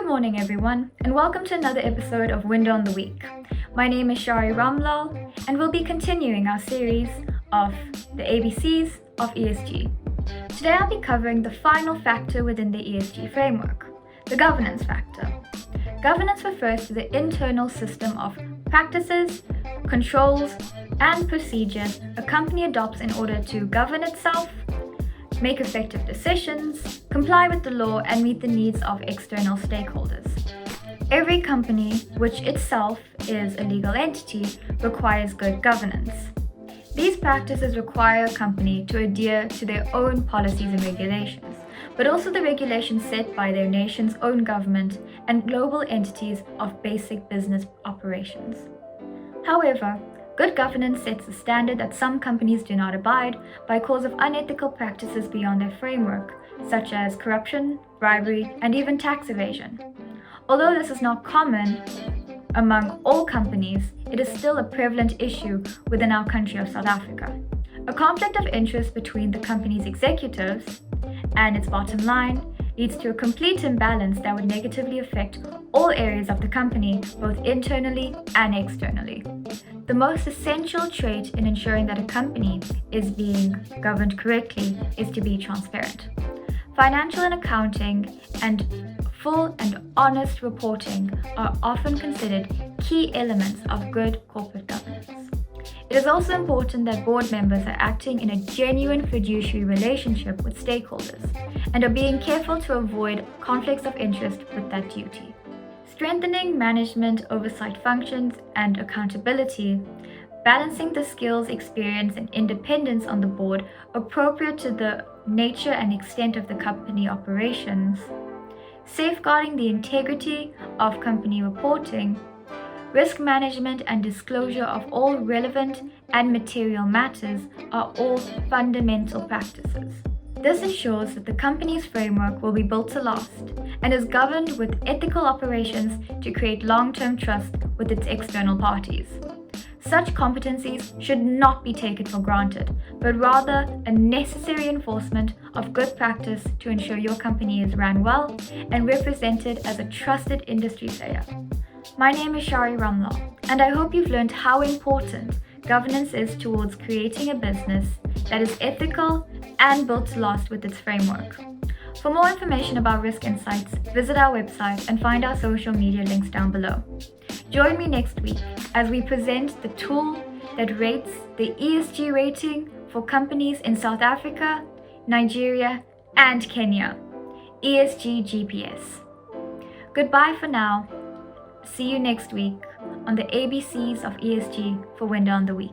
Good morning, everyone, and welcome to another episode of Window on the Week. My name is Shari Ramlall, and we'll be continuing our series of the ABCs of ESG. Today, I'll be covering the final factor within the ESG framework, the governance factor. Governance refers to the internal system of practices, controls, and procedures a company adopts in order to govern itself, make effective decisions, comply with the law, and meet the needs of external stakeholders. Every company, which itself is a legal entity, requires good governance. These practices require a company to adhere to their own policies and regulations, but also the regulations set by their nation's own government and global entities of basic business operations. However, good governance sets a standard that some companies do not abide by cause of unethical practices beyond their framework, such as corruption, bribery, and even tax evasion. Although this is not common among all companies, it is still a prevalent issue within our country of South Africa. A conflict of interest between the company's executives and its bottom line leads to a complete imbalance that would negatively affect all areas of the company, both internally and externally. The most essential trait in ensuring that a company is being governed correctly is to be transparent. Financial and accounting and full and honest reporting are often considered key elements of good corporate governance. It is also important that board members are acting in a genuine fiduciary relationship with stakeholders and are being careful to avoid conflicts of interest with that duty. Strengthening management oversight functions and accountability, balancing the skills, experience, and independence on the board appropriate to the nature and extent of the company operations, safeguarding the integrity of company reporting, risk management and disclosure of all relevant and material matters are all fundamental practices. This ensures that the company's framework will be built to last and is governed with ethical operations to create long-term trust with its external parties. Such competencies should not be taken for granted, but rather a necessary enforcement of good practice to ensure your company is run well and represented as a trusted industry player. My name is Shari Ramlall, and I hope you've learned how important governance is towards creating a business that is ethical and built to last with its framework. For more information about Risk Insights, visit our website and find our social media links down below. Join me next week as we present the tool that rates the ESG rating for companies in South Africa, Nigeria, and Kenya, ESG GPS. Goodbye for now. See you next week on the ABCs of ESG for Window on the Week.